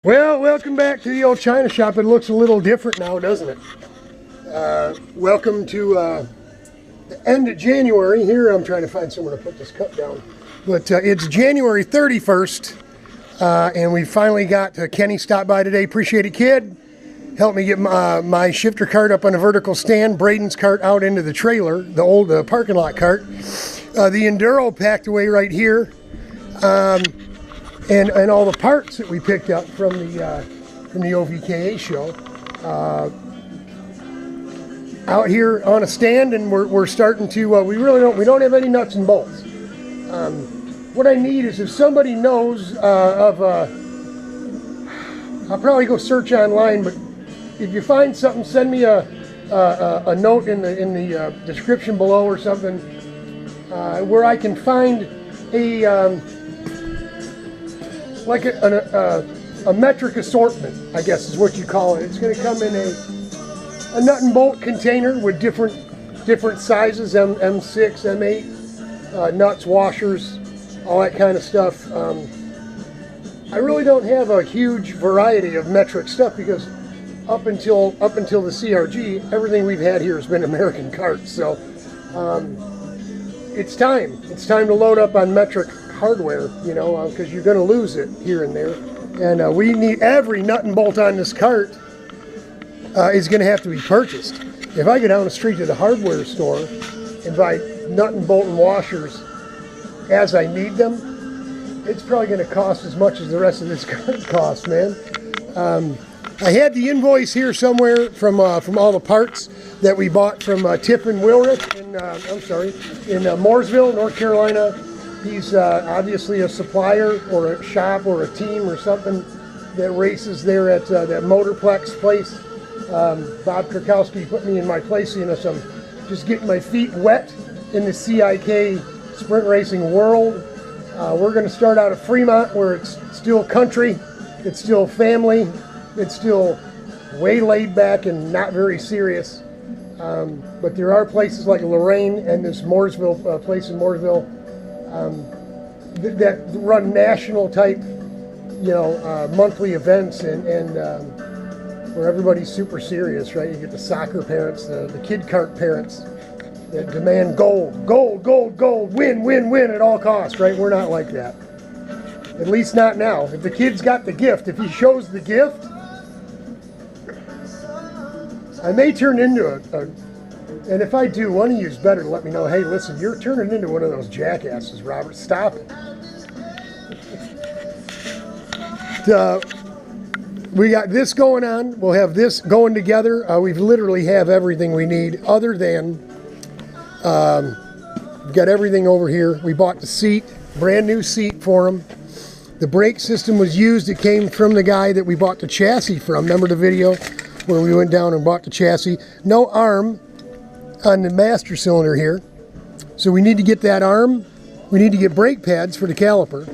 Well, welcome back to the old China shop. It looks a little different now, doesn't it? Welcome to the end of January. Here, I'm trying to find somewhere to put this cup down. But it's January 31st, and we finally got Kenny stopped by today. Appreciate it, kid. Helped me get my shifter cart up on a vertical stand. Brayden's cart out into the trailer, the old parking lot cart. The Enduro packed away right here. And all the parts that we picked up from the OVKA show out here on a stand, and we're starting to we don't have any nuts and bolts. What I need is if somebody knows of I'll probably go search online, but if you find something, send me a note in the description below or something where I can find a like a metric assortment, I guess is what you call it. It's going to come in a nut and bolt container with different sizes, M6, M8, nuts, washers, all that kind of stuff. I really don't have a huge variety of metric stuff because up until the CRG, everything we've had here has been American karts. So it's time to load up on metric hardware, you know, because you're going to lose it here and there, and we need every nut and bolt on this cart is going to have to be purchased. If I go down the street to the hardware store and buy nut and bolt and washers as I need them, it's probably going to cost as much as the rest of this cart costs, man. I had the invoice here somewhere from all the parts that we bought from Tiffin Wilrich in Mooresville, North Carolina. He's obviously a supplier or a shop or a team or something that races there at that Motorplex place. Bob Krakowski put me in my place, you know, so I'm just getting my feet wet in the CIK sprint racing world. We're going to start out at Fremont, where it's still country, it's still family, it's still way laid back and not very serious. But there are places like Lorraine and this Mooresville place in Mooresville that run national type, you know, monthly events and where everybody's super serious, right? You get the soccer parents, the kid kart parents that demand gold, gold, gold, gold, win, win, win at all costs, right? We're not like that. At least not now. If the kid's got the gift, if he shows the gift, I may turn into and if I do, one of you's better let me know, hey, listen, you're turning into one of those jackasses, Robert. Stop it. We got this going on. We'll have this going together. We literally have everything we need other than, we've got everything over here. We bought the seat, brand new seat for him. The brake system was used. It came from the guy that we bought the chassis from. Remember the video where we went down and bought the chassis? No arm on the master cylinder here, so we need to get that arm. We need to get brake pads for the caliper,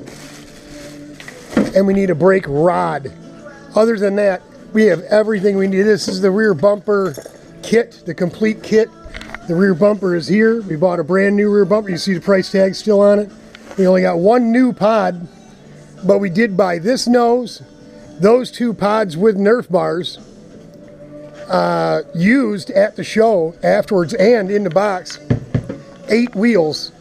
and we need a brake rod. Other than that, we have everything we need. This is the rear bumper kit, the complete kit. The rear bumper is here. We bought a brand new rear bumper. You see the price tag still on it. We only got one new pod, but we did buy this nose, those two pods with Nerf bars, used at the show afterwards and in the box. 8 wheels,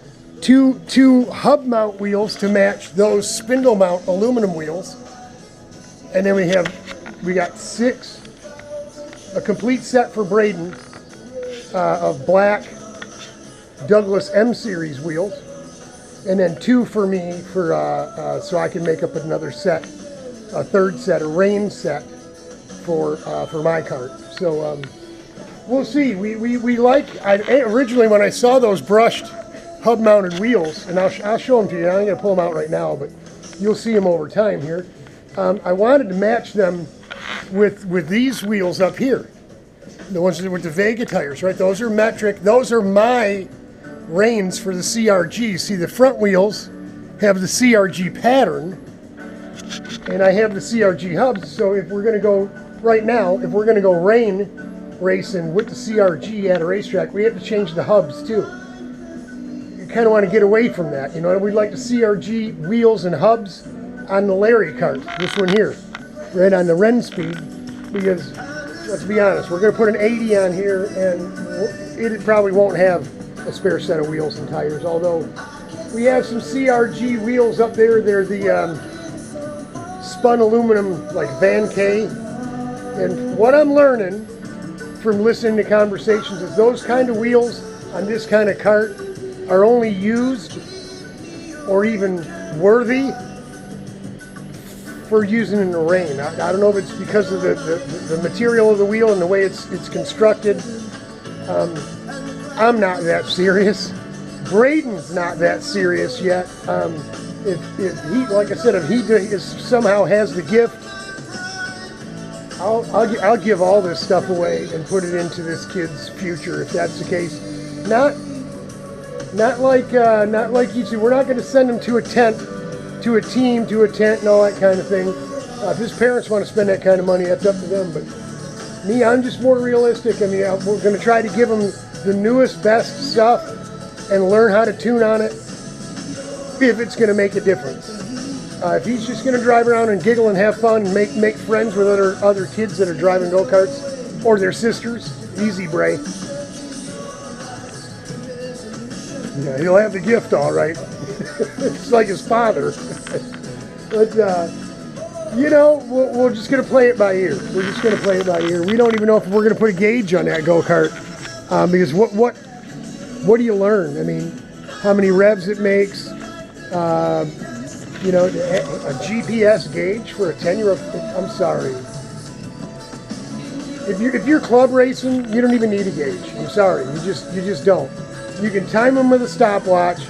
two hub mount wheels to match those spindle mount aluminum wheels, and then we got 6, a complete set for Brayden of black Douglas M series wheels, and then 2 for me for so I can make up another set, a third set, a rain set for my cart. So we'll see. We like, originally when I saw those brushed hub mounted wheels, and I'll show them to you. I'm going to pull them out right now, but you'll see them over time here. I wanted to match them with these wheels up here, the ones with the Vega tires, right? Those are metric. Those are my reins for the CRG. See, the front wheels have the CRG pattern, and I have the CRG hubs. So if we're going to go right now, if we're going to go rain racing with the CRG at a racetrack, we have to change the hubs too. You kind of want to get away from that, you know. We'd like the CRG wheels and hubs on the Larry cart, this one here. right on the Renspeed, because let's be honest, we're going to put an 80 on here, and it probably won't have a spare set of wheels and tires, although we have some CRG wheels up there. They're the spun aluminum, like Van K. And what I'm learning from listening to conversations is those kind of wheels on this kind of cart are only used or even worthy for using in the rain. I don't know if it's because of the material of the wheel and the way it's constructed. I'm not that serious. Brayden's not that serious yet. If he, like I said, if he somehow has the gift, I'll give all this stuff away and put it into this kid's future if that's the case. Not like you two. We're not going to send him to a tent, to a team, to a tent, and all that kind of thing. If his parents want to spend that kind of money, that's up to them. But me, I'm just more realistic. I mean, we're going to try to give him the newest, best stuff and learn how to tune on it if it's going to make a difference. If he's just going to drive around and giggle and have fun and make friends with other kids that are driving go-karts or their sisters, easy, Bray. Yeah, he'll have the gift, all right. It's like his father. But, you know, we're just going to play it by ear. We're just going to play it by ear. We don't even know if we're going to put a gauge on that go-kart. Because what do you learn? I mean, how many revs it makes? You know, a GPS gauge for a 10-year-old. I'm sorry. If you're club racing, you don't even need a gauge. I'm sorry. You just don't. You can time them with a stopwatch.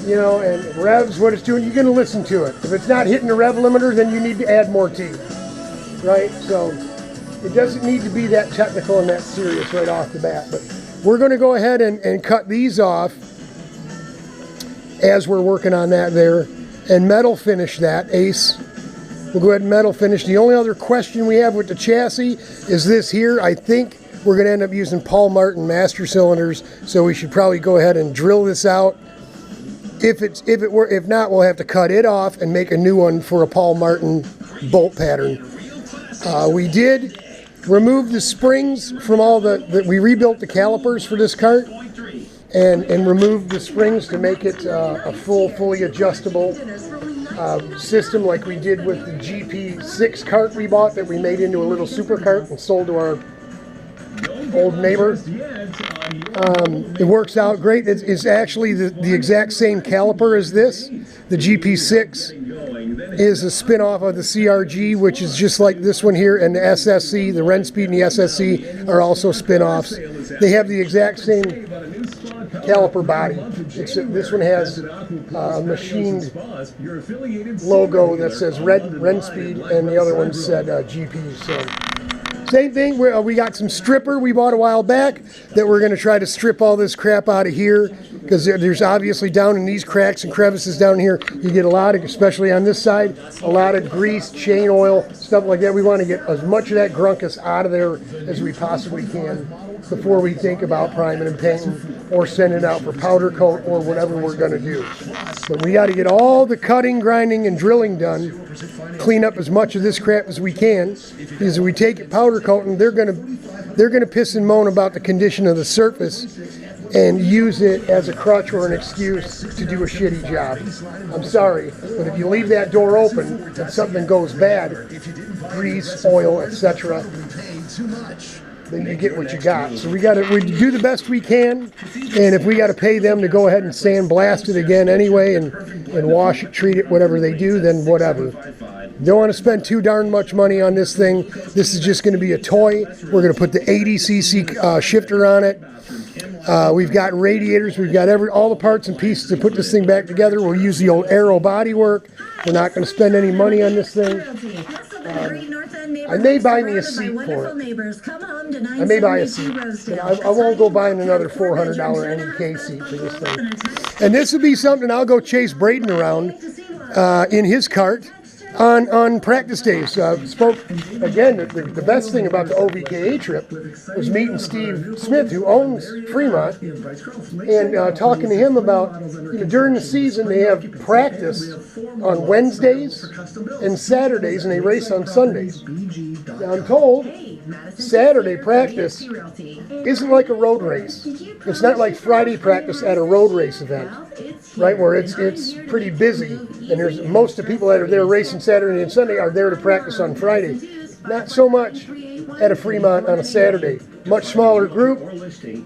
You know, and revs, what it's doing, you're going to listen to it. If it's not hitting the rev limiter, then you need to add more teeth. Right? So it doesn't need to be that technical and that serious right off the bat. But we're going to go ahead and cut these off as we're working on that there. And metal finish that, Ace. We'll go ahead and metal finish. The only other question we have with the chassis is this here. I think we're going to end up using Paul Martin master cylinders, so we should probably go ahead and drill this out. If not, we'll have to cut it off and make a new one for a Paul Martin bolt pattern. We did remove the springs from all we rebuilt the calipers for this cart. And remove the springs to make it a fully adjustable system like we did with the GP6 cart we bought that we made into a little super cart and sold to our old neighbor. It works out great. It's actually the exact same caliper as this. The GP6 is a spin-off of the CRG, which is just like this one here, and the SSC, the Renspeed and the SSC are also spin-offs. They have the exact same caliper body, except this one has a machined logo that says Renspeed, and the other one said GP. So same thing. We got some stripper we bought a while back that we're going to try to strip all this crap out of here, because there's obviously down in these cracks and crevices down here, you get a lot of, especially on this side, a lot of grease, chain oil, stuff like that. We want to get as much of that grunkus out of there as we possibly can before we think about priming and painting or sending it out for powder coat or whatever we're going to do. But we got to get all the cutting, grinding, and drilling done, clean up as much of this crap as we can, because if we take it powder coating, they're going to piss and moan about the condition of the surface and use it as a crutch or an excuse to do a shitty job. I'm sorry, but if you leave that door open and something goes bad, grease, oil, etc., then you get what you got. So we do the best we can, and if we got to pay them to go ahead and sandblast it again anyway and wash it, treat it, whatever they do, then whatever. Don't want to spend too darn much money on this thing. This is just going to be a toy. We're going to put the 80cc shifter on it. We've got radiators. We've got all the parts and pieces to put this thing back together. We'll use the old Aero bodywork. We're not going to spend any money on this thing. I may buy me a seat for it. I may buy a seat. But I won't go buying another $400 NEK seat for this thing. And this would be something I'll go chase Brayden around in his cart. on practice days. Spoke again. The best thing about the OVKA trip was meeting Steve Smith, who owns Fremont, and talking to him about, during the season they have practice on Wednesdays and Saturdays, and they race on Sundays. Now, I'm told Saturday practice isn't like a road race. It's not like Friday practice at a road race event, right, where it's pretty busy, and there's most of the people that are there racing Saturday and Sunday are there to practice on Friday. Not so much at a Fremont on a Saturday. Much smaller group.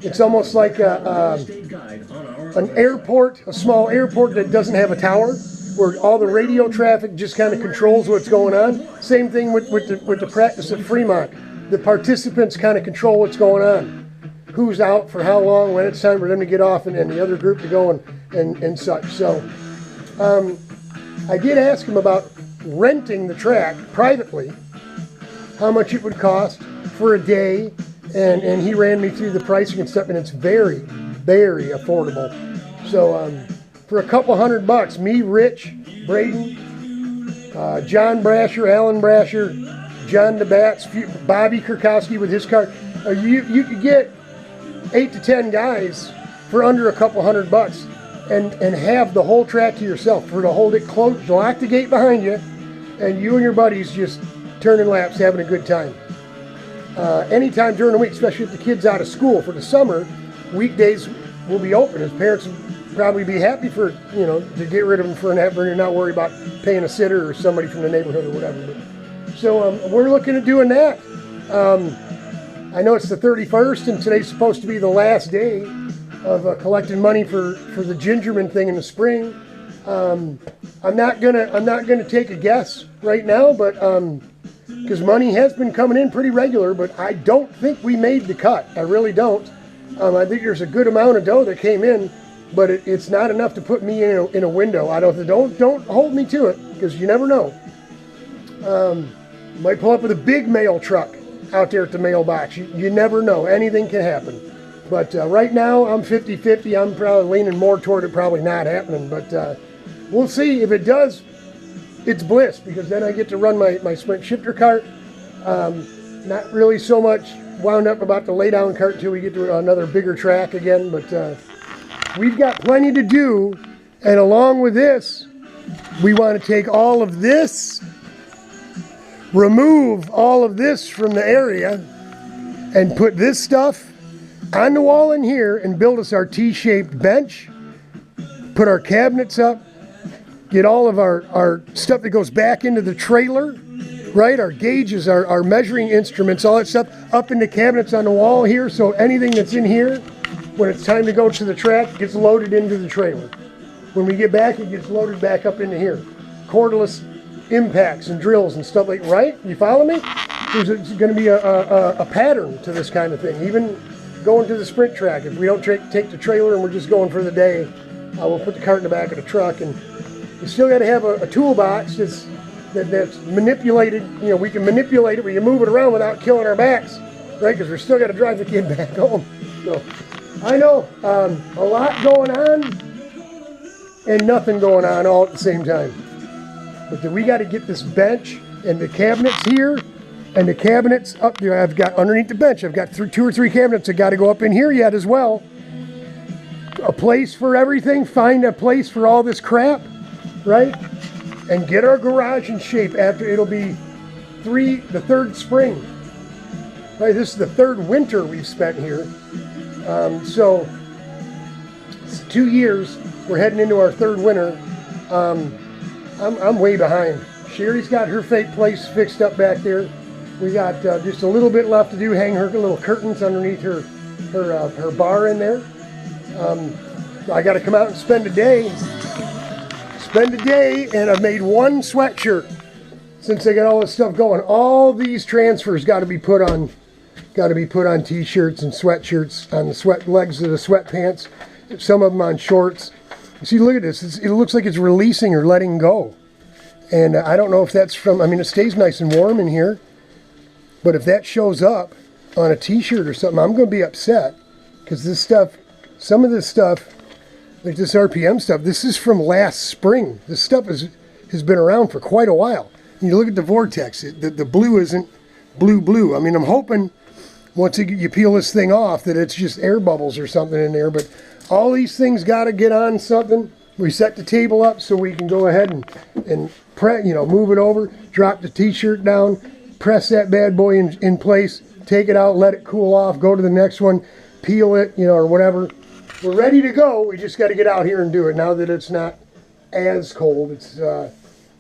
It's almost like an airport, a small airport that doesn't have a tower, where all the radio traffic just kind of controls what's going on. Same thing with the practice at Fremont. The participants kind of control what's going on. Who's out for how long, when it's time for them to get off, and the other group to go and such. So I did ask him about renting the track privately, how much it would cost for a day, and he ran me through the pricing and stuff, and it's very, very affordable. So for a couple $100, me, Rich, Brayden, John Brasher, Alan Brasher, John DeBatz, Bobby Kurkowski with his kart, you could get 8 to 10 guys for under a couple $100 and have the whole track to yourself, for to hold it closed, lock the gate behind you, and you and your buddies just turning laps, having a good time. Anytime during the week, especially if the kid's out of school for the summer, weekdays will be open. His parents will probably be happy for, to get rid of him for an hour and not worry about paying a sitter or somebody from the neighborhood or whatever. But, so we're looking at doing that. I know it's the 31st, and today's supposed to be the last day of collecting money for the Gingerman thing in the spring. I'm not gonna take a guess right now, but because money has been coming in pretty regular, but I don't think we made the cut. I really don't. I think there's a good amount of dough that came in, but it's not enough to put me in a window. Don't hold me to it, because you never know. Might pull up with a big mail truck out there at the mailbox. You never know. Anything can happen. But right now, I'm 50-50. I'm probably leaning more toward it probably not happening. But we'll see. If it does, it's bliss, because then I get to run my sprint shifter kart. Not really so much wound up about the laydown kart until we get to another bigger track again. But we've got plenty to do. And along with this, we want to take all of this, remove all of this from the area, and put this stuff on the wall in here and build us our T-shaped bench, put our cabinets up, get all of our stuff that goes back into the trailer, right? Our gauges, our measuring instruments, all that stuff up in the cabinets on the wall here, so anything that's in here, when it's time to go to the track, gets loaded into the trailer. When we get back, it gets loaded back up into here. Cordless impacts and drills and stuff like, right? You follow me? There's going to be a pattern to this kind of thing. Even going to the sprint track, if we don't take the trailer and we're just going for the day, we'll put the cart in the back of the truck, and you still got to have a toolbox that's manipulated. We can manipulate it, we can move it around without killing our backs, right? Because we're still got to drive the kid back home. So I know a lot going on and nothing going on all at the same time. But we got to get this bench and the cabinets here and the cabinets up there. I've got underneath the bench, I've got 2 or 3 cabinets that got to go up in here yet as well. A place for everything, find a place for all this crap, right? And get our garage in shape after it'll be the 3rd spring. Right, this is the 3rd winter we've spent here. So it's 2 years. We're heading into our 3rd winter. I'm way behind. Sherry's got her fake place fixed up back there. We got just a little bit left to do, hang her little curtains underneath her bar in there. I got to come out and spend a day, and I've made 1 sweatshirt since I got all this stuff going. All these transfers got to be put on t-shirts and sweatshirts, on the legs of the sweatpants, some of them on shorts. See, look at this. It looks like it's releasing or letting go. And I don't know if that's from, it stays nice and warm in here. But if that shows up on a t-shirt or something, I'm going to be upset. Because this stuff, some of this stuff, like this RPM stuff, this is from last spring. This stuff has been around for quite a while. You look at the vortex. The blue isn't blue. I mean, I'm hoping once you peel this thing off that it's just air bubbles or something in there. But all these things got to get on something. We set the table up so we can go ahead and move it over, drop the t-shirt down, press that bad boy in place, take it out, let it cool off, go to the next one, peel it, or whatever. We're ready to go. We just got to get out here and do it now that it's not as cold. It's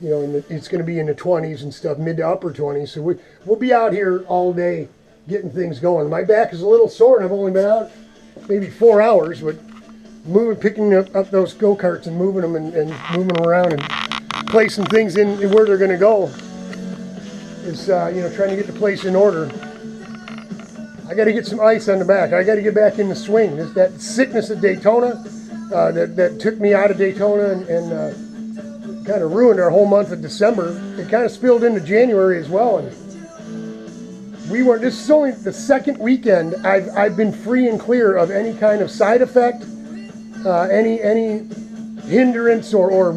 it's going to be in the 20s and stuff, mid to upper 20s. So we'll be out here all day getting things going. My back is a little sore, and I've only been out maybe 4 hours, but picking up those go-karts and moving them and moving them around and placing things in where they're going to go is trying to get the place in order. I got to get some ice on the back. I got to get back in the swing. There's that sickness at Daytona that took me out of Daytona and kind of ruined our whole month of December. It kind of spilled into January as well. And this is only the second weekend I've been free and clear of any kind of side effect, any hindrance or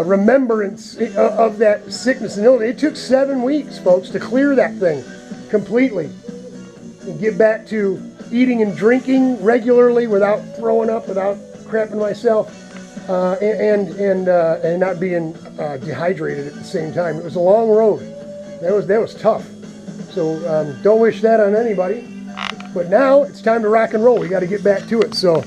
remembrance of that sickness and illness. It took 7 weeks, folks, to clear that thing completely and get back to eating and drinking regularly without throwing up, without crapping myself, and not being dehydrated at the same time. It was a long road. That was tough. So don't wish that on anybody. But now it's time to rock and roll. We got to get back to it. So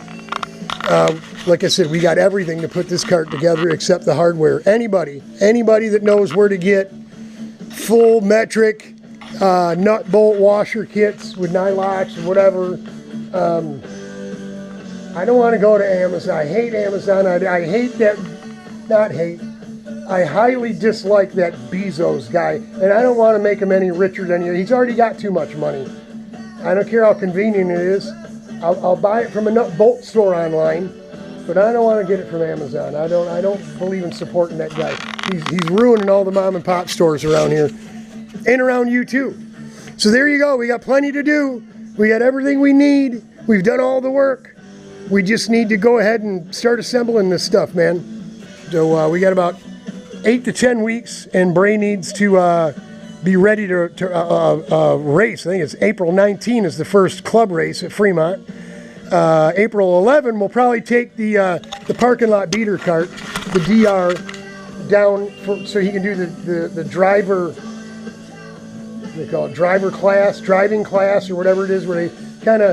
like I said, we got everything to put this cart together except the hardware. Anybody that knows where to get full metric nut bolt washer kits with nylocks or whatever. I don't want to go to Amazon. I hate Amazon. I hate that, not hate. I highly dislike that Bezos guy, and I don't want to make him any richer than he. He's already got too much money. I don't care how convenient it is. I'll buy it from a nut bolt store online, but I don't want to get it from Amazon. I don't believe in supporting that guy. He's ruining all the mom and pop stores around here. And around you too. So there you go. We got plenty to do. We got everything we need. We've done all the work. We just need to go ahead and start assembling this stuff, man. So we got about 8 to 10 weeks, and Bray needs to be ready to race. I think it's April 19 is the first club race at Fremont. April 11 we'll probably take the parking lot beater cart, the DR, down so he can do the driver. They call it driving class or whatever it is, where they kind of